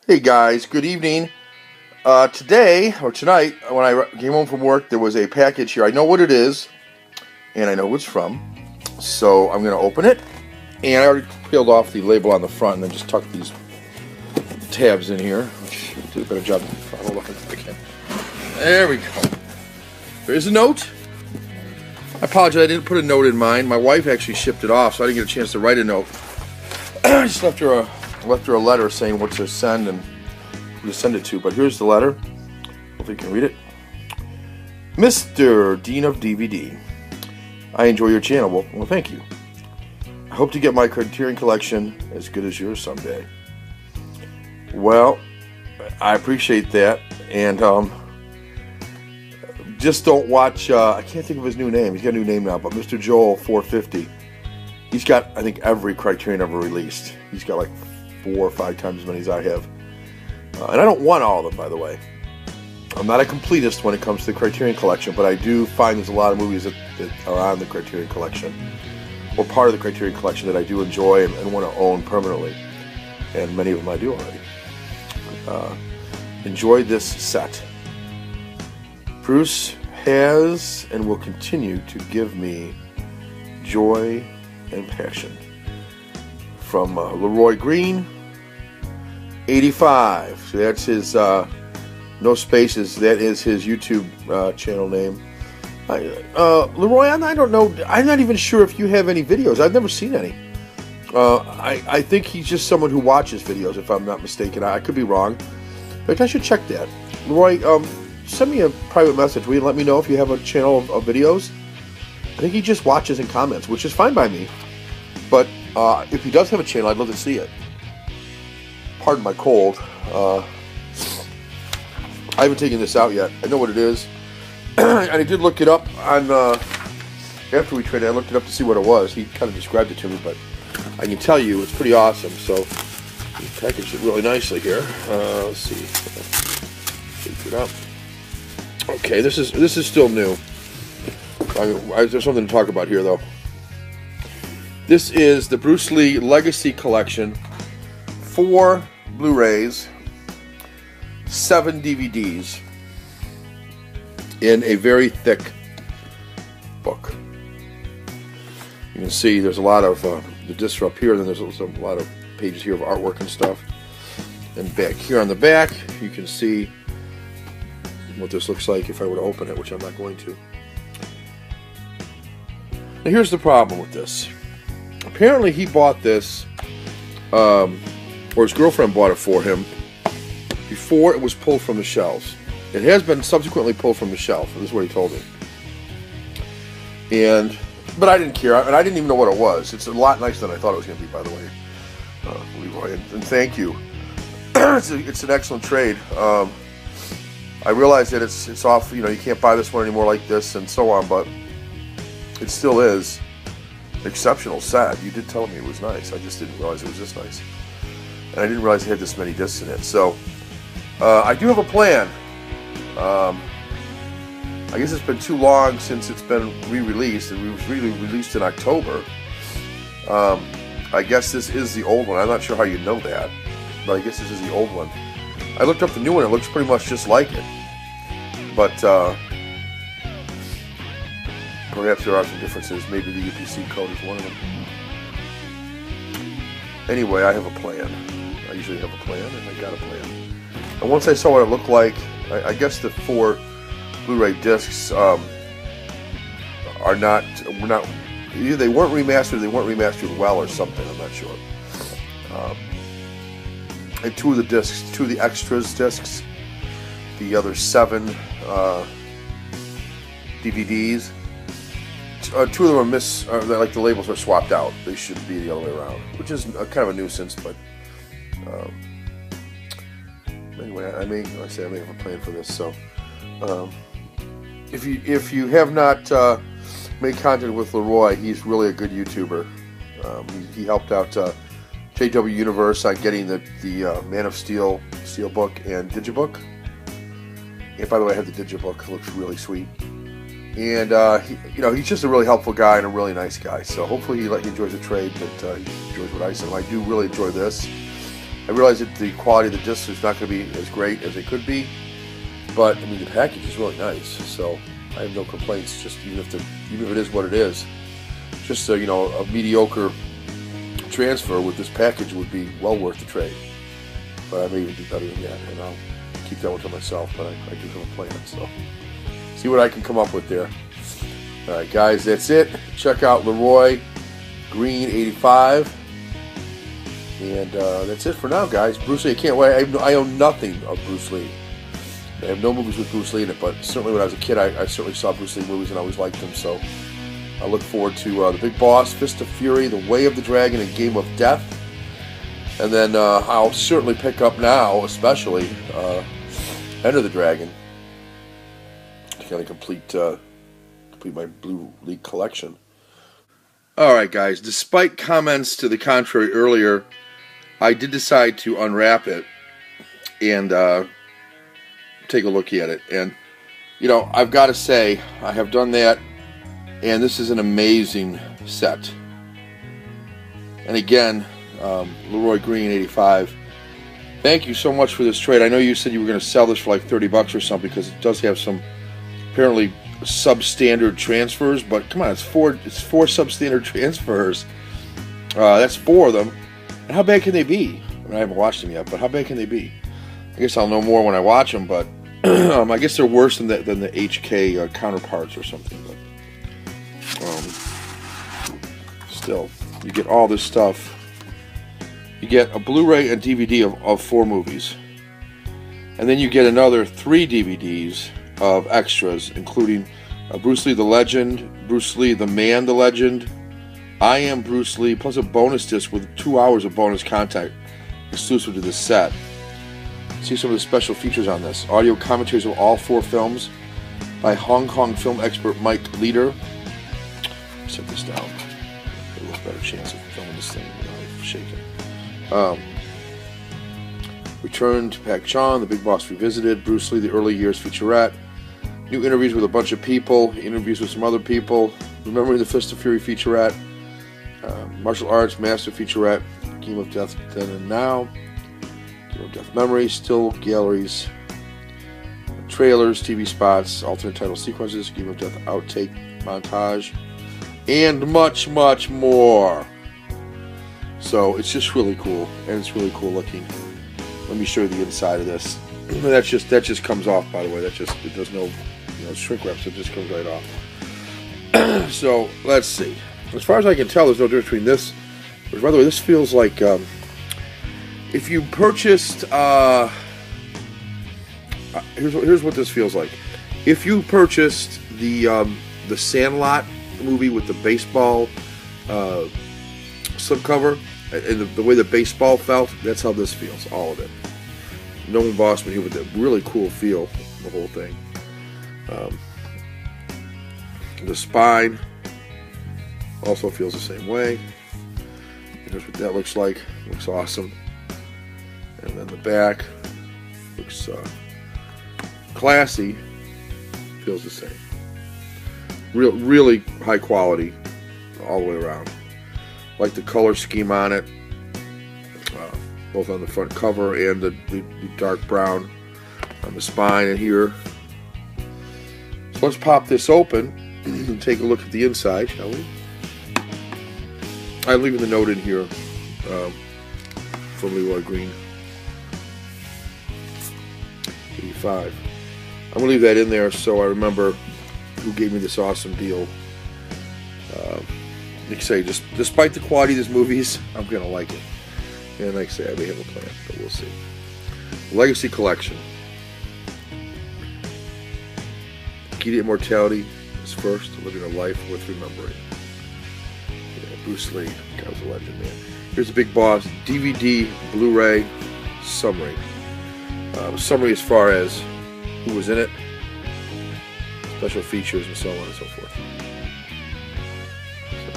Hey guys, good evening. Today, or tonight, when I came home from work, there was a package here. I know what it is, and I know who it's from. So I'm going to open it. And I already peeled off the label on the front and then just tucked these tabs in here. Which did a better job. Hold on if I can. There we go. There's a note. I apologize, I didn't put a note in mine. My wife actually shipped it off, so I didn't get a chance to write a note. I just left her a letter saying what to send and who to send it to. But here's the letter. Hopefully you can read it. Mr. Dean of DVD, I enjoy your channel. Well, thank you. I hope to get my Criterion collection as good as yours someday. Well, I appreciate that. And just don't watch, I can't think of his new name. He's got a new name now, but Mr. Joel 450. He's got, I think, every Criterion ever released. He's got like 4 or 5 times as many as I have. And I don't want all of them, by the way. I'm not a completist when it comes to the Criterion collection, but I do find there's a lot of movies that are on the Criterion collection, or part of the Criterion collection, that I do enjoy and want to own permanently. And many of them I do already. Enjoy this set. Bruce has and will continue to give me joy and passion. From Leroy Green, 85. So that's his, no spaces, that is his YouTube channel name. Leroy, I don't know, I'm not even sure if you have any videos. I've never seen any. I think he's just someone who watches videos, if I'm not mistaken. I could be wrong. But I should check that. Leroy, send me a private message. Will you let me know if you have a channel of videos? I think he just watches and comments, which is fine by me. But if he does have a channel, I'd love to see it. Pardon my cold. I haven't taken this out yet. I know what it is. And I did look it up on, after we traded, I looked it up to see what it was. He kind of described it to me, but I can tell you it's pretty awesome. So he packaged it really nicely here. Let's see. Take it up. Okay, this is still new. There's something to talk about here, though. This is the Bruce Lee Legacy Collection. 4 Blu-rays, 7 DVDs, in a very thick book. You can see there's a lot of the discs are up here, and then there's also a lot of pages here of artwork and stuff. And back here on the back, you can see what this looks like if I were to open it, which I'm not going to. Now here's the problem with this. Apparently he bought this, or his girlfriend bought it for him, before it was pulled from the shelves. It has been subsequently pulled from the shelf. This is what he told me. But I didn't care, and I didn't even know what it was. It's a lot nicer than I thought it was going to be, by the way, Leroy. And thank you. It's an excellent trade. I realize that it's off. You can't buy this one anymore like this, and so on. But it still is an exceptional set. You did tell me it was nice. I just didn't realize it was this nice, and I didn't realize it had this many discs in it. So I do have a plan. I guess it's been too long since it's been re-released, and it was re-released in October. I guess this is the old one. I'm not sure how you know that, but I guess this is the old one. I looked up the new one. It looks pretty much just like it, but perhaps there are some differences. Maybe the UPC code is one of them. Anyway, I have a plan. I usually have a plan, and I got a plan. And once I saw what it looked like, I guess the 4 Blu-ray discs were not, either they weren't remastered well or something, I'm not sure. And 2 of the discs, 2 of the extras discs, the other 7 DVDs, 2 of them are like the labels are swapped out. They should be the other way around, which is kind of a nuisance, but anyway, I may have a plan for this. So if you have not made contact with Leroy, he's really a good YouTuber. He helped out JW Universe on getting the Man of Steel Steelbook and Digibook. And by the way, I have the Digibook. It looks really sweet. And he's just a really helpful guy and a really nice guy. So hopefully he enjoys the trade, but he enjoys what I said. I do really enjoy this. I realize that the quality of the discs is not going to be as great as it could be, but I mean the package is really nice, so I have no complaints. Just even if it is what it is, just a, a mediocre transfer with this package would be well worth the trade. But I may even do better than that, and I'll keep that one to myself. But I do have a plan, so see what I can come up with there. All right, guys, that's it. Check out Leroy Green 85. And that's it for now, guys. Bruce Lee, I can't wait. I own nothing of Bruce Lee. I have no movies with Bruce Lee in it, but certainly when I was a kid, I certainly saw Bruce Lee movies and I always liked them. So I look forward to The Big Boss, Fist of Fury, The Way of the Dragon, and Game of Death. And then I'll certainly pick up now, especially Enter the Dragon, to kind of complete my Blue League collection. All right, guys. Despite comments to the contrary earlier, I did decide to unwrap it and take a look at it. And, I've got to say, I have done that, and this is an amazing set. And again, Leroy Green 85, thank you so much for this trade. I know you said you were going to sell this for like $30 or something, because it does have some apparently substandard transfers, but come on, it's four substandard transfers. That's 4 of them. And how bad can they be? I mean, I haven't watched them yet, but how bad can they be? I guess I'll know more when I watch them, but I guess they're worse than the HK counterparts or something. But still, you get all this stuff. You get a Blu-ray and DVD of 4 movies, and then you get another 3 DVDs of extras, including Bruce Lee the Legend, Bruce Lee the Man the Legend, I Am Bruce Lee, plus a bonus disc with 2 hours of bonus content exclusive to this set. See some of the special features on this. Audio commentaries of all 4 films by Hong Kong film expert Mike Leader. Set this down. A little better chance of filming this thing without shaking. Return to Pak Chon, The Big Boss Revisited, Bruce Lee, The Early Years featurette, new interviews with a bunch of people, interviews with some other people, Remembering the Fist of Fury featurette, Martial Arts Master featurette, Game of Death Then and Now, Game of Death Memories, Still Galleries, trailers, TV spots, alternate title sequences, Game of Death outtake montage, and much, much more. So it's just really cool, and it's really cool looking. Let me show you the inside of this. That just comes off, by the way. It does no shrink wrap, so it just comes right off. So let's see. As far as I can tell, there's no difference between this. But by the way, this feels like if you purchased. Here's what this feels like. If you purchased the Sandlot movie with the baseball slipcover and the way the baseball felt, that's how this feels. All of it. No embossment here, with a really cool feel. The whole thing. The spine also feels the same way. Here's what that looks like. Looks awesome. And then the back looks classy. Feels the same. Really high quality all the way around. Like the color scheme on it, both on the front cover and the dark brown on the spine and here. So let's pop this open and take a look at the inside, shall we? I'm leaving the note in here from Leroy Green 85. I'm going to leave that in there so I remember who gave me this awesome deal. Like I say, just despite the quality of these movies, I'm going to like it. And like I say, I may have a plan, but we'll see. Legacy Collection. Key to Immortality is first, living a life worth remembering. Yeah, Bruce Lee, guy was a legend, man. Here's the Big Boss DVD, Blu-ray summary. Summary as far as who was in it, special features, and so on and so forth. So,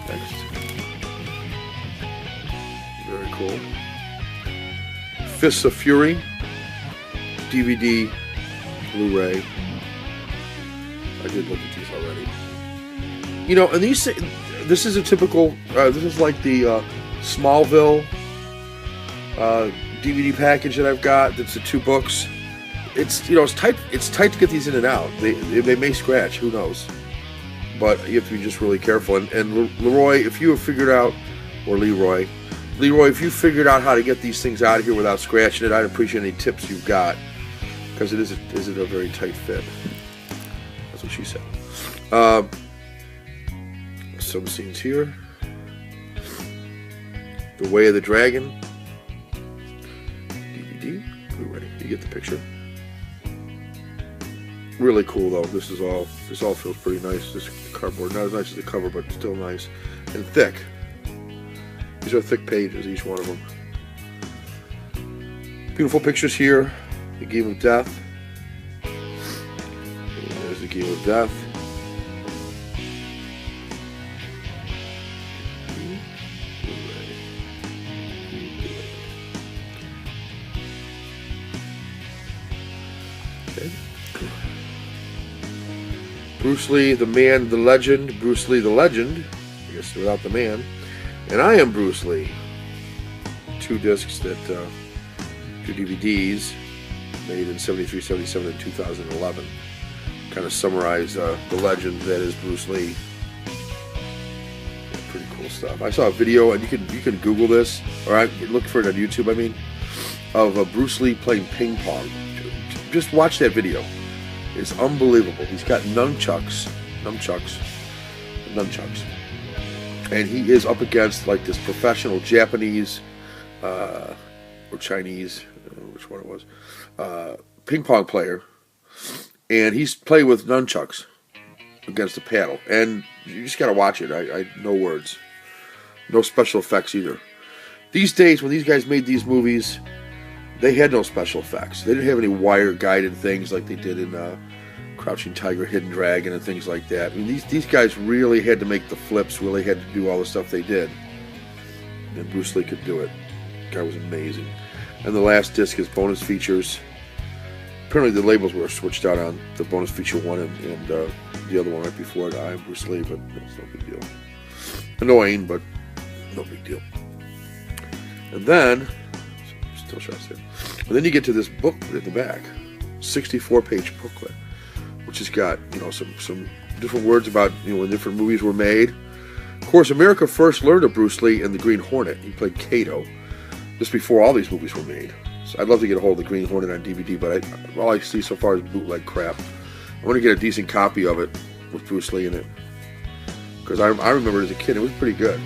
next. Very cool. Fists of Fury, DVD, Blu-ray. I did look at these already. And these, this is a typical, this is like the Smallville DVD package that I've got. That's the 2 books. It's, you know, it's tight. It's tight to get these in and out. They may scratch. Who knows? But you have to be just really careful. And Leroy, if you have figured out, or Leroy, if you figured out how to get these things out of here without scratching it, I'd appreciate any tips you've got, because it isn't a very tight fit. That's what she said. Some scenes here. The Way of the Dragon DVD, Blu-ray. You get the picture. Really cool though. This all feels pretty nice. This cardboard, not as nice as the cover, but still nice and thick. These are thick pages, each one of them. Beautiful pictures here. The Game of Death. And there's the Game of Death. Okay. Bruce Lee, the man, the legend. Bruce Lee, the legend. I guess without the man. And I am Bruce Lee. 2 discs that, 2 DVDs made in 73, 77, and 2011. Kind of summarize the legend that is Bruce Lee. Yeah, pretty cool stuff. I saw a video, and you can Google this, or look for it on YouTube, I mean, of Bruce Lee playing ping pong. Just watch that video. It's unbelievable. He's got nunchucks. And he is up against like this professional Japanese or Chinese, I don't know which one it was, ping pong player. And he's playing with nunchucks against a paddle. And you just got to watch it. I no words. No special effects either. These days, when these guys made these movies, they had no special effects. They didn't have any wire-guided things like they did in Crouching Tiger, Hidden Dragon, and things like that. I mean, these guys really had to make the flips, really had to do all the stuff they did. And Bruce Lee could do it. The guy was amazing. And the last disc is bonus features. Apparently the labels were switched out on the bonus feature 1 and the other one right before it, I Am Bruce Lee, but it's no big deal. Annoying, but no big deal. And then, still shots there. And then you get to this booklet in the back, 64-page booklet, which has got, you know, some different words about, you know, when different movies were made. Of course, America first learned of Bruce Lee in The Green Hornet. He played Kato just before all these movies were made. So I'd love to get a hold of The Green Hornet on DVD, but all I see so far is bootleg crap. I want to get a decent copy of it with Bruce Lee in it, because I remember as a kid, it was pretty good.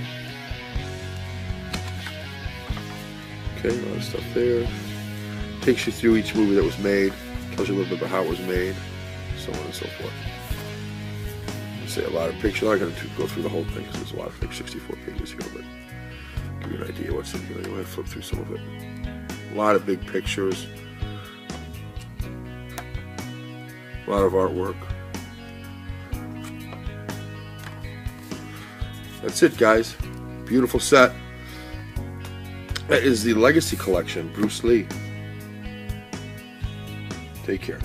Okay, a lot of stuff there. Takes you through each movie that was made, tells you a little bit about how it was made, so on and so forth. Say a lot of pictures. I'm not going to go through the whole thing because there's a lot of pictures, 64 pages here, but give you an idea what's in here. I'm going to flip through some of it. A lot of big pictures, a lot of artwork. That's it, guys. Beautiful set. That is the Legacy Collection, Bruce Lee. Take care.